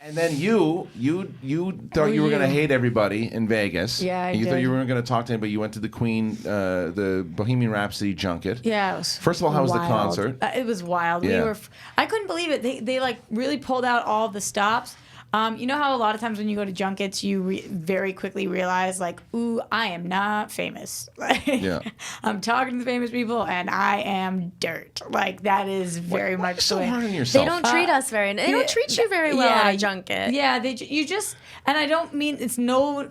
And then you thought you were going to hate everybody in Vegas. Yeah, I You thought did. you weren't going to talk to anybody. You went to the Queen, the Bohemian Rhapsody junket. Yeah, it was First of all, how was the wild. concert? It was wild. Yeah. I couldn't believe it. They like really pulled out all the stops. You know how a lot of times when you go to junkets, you very quickly realize, like, ooh, I am not famous. Yeah. I'm talking to the famous people, and I am dirt. Like, that is very much so the way. hard on yourself. They don't treat us very. They don't treat you very well at a junket. Yeah, you just, and I don't mean it's no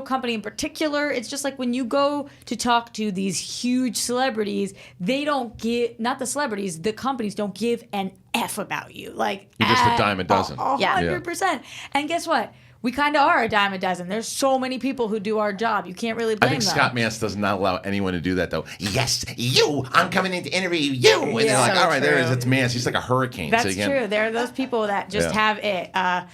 company in particular. It's just like when you go to talk to these huge celebrities, they don't give, not the celebrities, the companies don't give an F about you. Like, You're just a dime a dozen. 100%. And guess what? We kind of are a dime a dozen. There's so many people who do our job. You can't really blame I think them. Scott Mance does not allow anyone to do that, though. Yes, you. I'm coming in to interview you. And they're like, So all right, there it is. true. It's Mance. He's like a hurricane. That's so you true. There are those people that just Yeah. have it.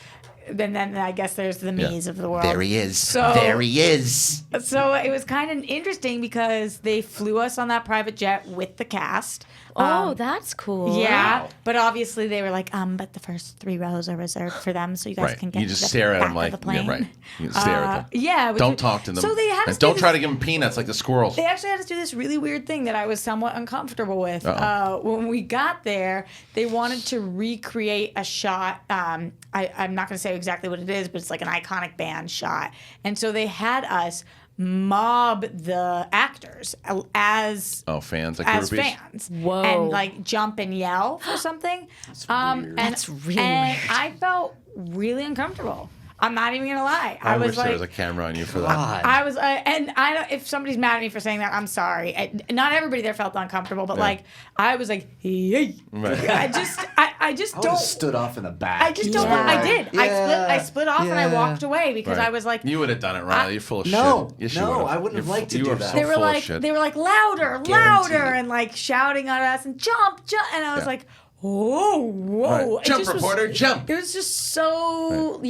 Then I guess there's the me's of the world. There he is. So- there he is. So it was kind of interesting because they flew us on that private jet with the cast. Oh, that's cool. Yeah, Wow. but obviously they were like, but the first 3 rows are reserved for them, so you guys Right. can get You just to the stare at back him like, of the plane. yeah, right. You stare at them. Yeah. Don't talk to them. So they had us and do don't try this- to give them peanuts like the squirrels. They actually had us do this really weird thing that I was somewhat uncomfortable with. When we got there, they wanted to recreate a shot. I'm not going to say exactly what it is, but it's like an iconic band shot. And so they had us mob the actors as fans like as groupies? fans. Whoa. And like jump and yell for something. weird. That's really and weird. I felt really uncomfortable. I'm not even gonna lie. I was wish like, there was a camera on you for that. God. I was, and I don't. If somebody's mad at me for saying that, I'm sorry. Not everybody there felt uncomfortable, but Yeah. like I was like, hey. Right. I just I would don't. have stood off in the back. I just don't. Yeah. I did. I Yeah. split off and I Yeah. walked away because Right. I was like, You would have done it, Riley. You're full of No. shit. Yes, you No, would've. I wouldn't have You're liked to you do are that. So they were full of like, shit. louder, Guaranteed. and like shouting at us and jump, and I was Yeah. like, whoa. Right. It Jump, just was- reporter, jump. It was just so,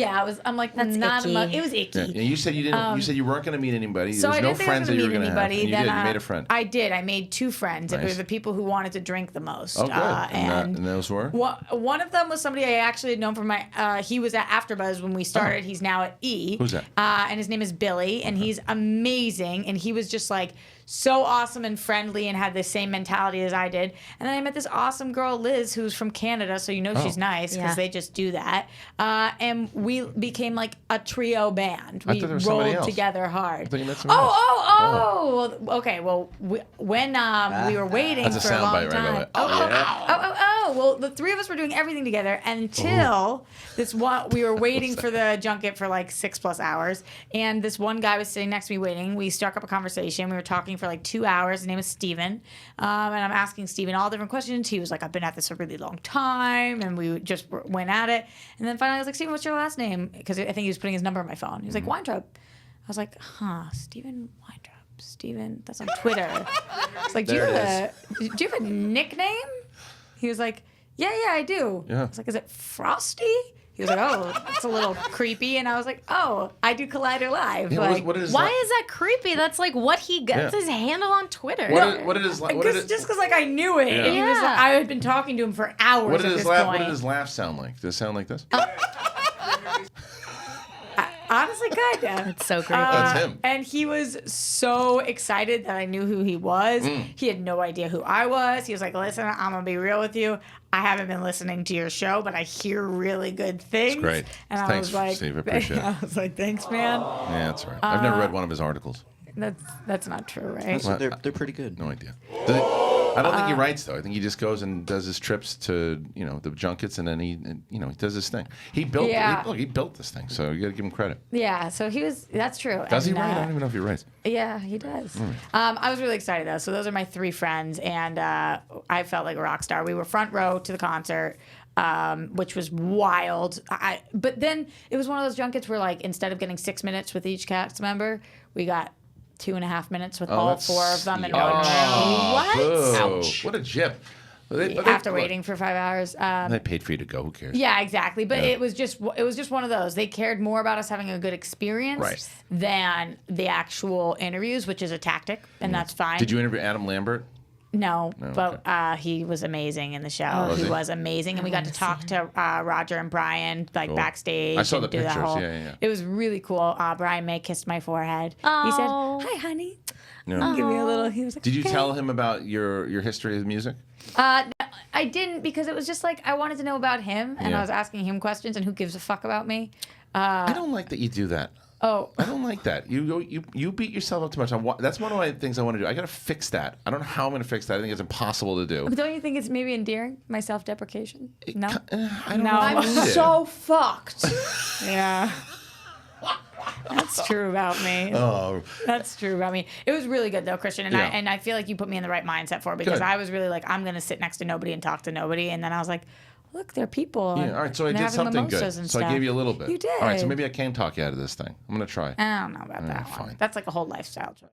I'm like, That's not icky. it was icky. Yeah. And you said you didn't. You said you weren't going to meet anybody. So There's I no didn't think I was friends that gonna you were meet going to have. anybody. And you Then did. You made a friend. I did. I made 2 friends. It Nice. was the people who wanted to drink the most. Oh, good. And those were? One of them was somebody I actually had known from my. He was at AfterBuzz when we started. He's now at E. Who's that? And his name is Billy, and he's amazing. And he was just like so awesome and friendly, and had the same mentality as I did. And then I met this awesome girl, Liz, who's from Canada, so you know she's nice because Yeah. they just do that. And we became like a trio band. I We thought there was somebody rolled else. together hard. thought you met somebody else. Well, okay. Well, when we were waiting That's a for a long soundbite, right, time. by the way. Oh. Well, the 3 of us were doing everything together until this one. We were waiting for the junket for like 6+ hours, and this one guy was sitting next to me waiting. We struck up a conversation. We were talking for like 2 hours. His name is Steven. And I'm asking Steven all different questions. He was like, I've been at this a really long time, and we just went at it. And then finally, I was like, Steven, what's your last name? Because I think he was putting his number on my phone. He was like, Weintraub. I was like, Steven Weintraub. Steven, that's on Twitter. It's like, do you have a nickname? He was like, yeah, I do. Yeah. I was like, is it Frosty? He was like, oh, that's a little creepy. And I was like, oh, I do Collider Live. Yeah, like, what is Why is that creepy? That's like what he gets Yeah. his handle on Twitter. What did his just because like I knew it. Yeah. And he was like, Yeah. I had been talking to him for hours What did at his this laugh? point. What did his laugh sound like? Does it sound like this? Honestly, kinda. It's so creepy. That's him. And he was so excited that I knew who he was. He had no idea who I was. He was like, listen, I'm going to be real with you. I haven't been listening to your show, but I hear really good things. It's great. And I Thanks, was like, Steve. I appreciate it. I was like, thanks, man. Yeah, that's all right. I've never read one of his articles. That's not true, right? So they're pretty good. No idea. I don't think he writes though. I think he just goes and does his trips to the junkets, and then he does his thing. He built. Yeah. He built this thing, so you got to give him credit. Yeah, so he was. That's true. Does he And, write? I don't even know if he writes. Yeah, he does. I was really excited though. So those are my 3 friends, and I felt like a rock star. We were front row to the concert, which was wild. But then it was one of those junkets where like instead of getting 6 minutes with each cast member, we got 2.5 minutes with all 4 of them in one room. What? Boo. Ouch. What a jip. After waiting for 5 hours. They paid for you to go. Who cares? Yeah, exactly. But Yeah. it was just one of those. They cared more about us having a good experience Right. than the actual interviews, which is a tactic, and that's fine. Did you interview Adam Lambert? No, No, but he was amazing in the show. Was he he? was amazing, and we got to talk to Roger and Brian like Cool. backstage. I saw and the do that pictures. whole- Yeah. It was really cool. Brian May kissed my forehead. He said, Oh. "Hi, honey." Yeah. Give me a little. He was like, Did you "Okay." tell him about your history of music? No, I didn't because it was just like I wanted to know about him, and Yeah. I was asking him questions, and who gives a fuck about me? I don't like that you do that. Oh, I don't like that. You beat yourself up too much. That's one of my things I want to do. I got to fix that. I don't know how I'm going to fix that. I think it's impossible to do. but don't you think it's maybe endearing? My self-deprecation? No. I don't No. know. I'm about it. So fucked. Yeah. That's true about me. Oh, That's true about me. It was really good though, Christian, and Yeah. I feel like you put me in the right mindset for it because Good. I was really like I'm gonna sit next to nobody and talk to nobody, and then I was like, look, they're people. yeah. All right. So I and they're did having something good. mimosas and So I stuff. gave you a little bit. You did. All right. So maybe I can talk you out of this thing. I'm going to try. I don't know about that one. fine. That's like a whole lifestyle choice.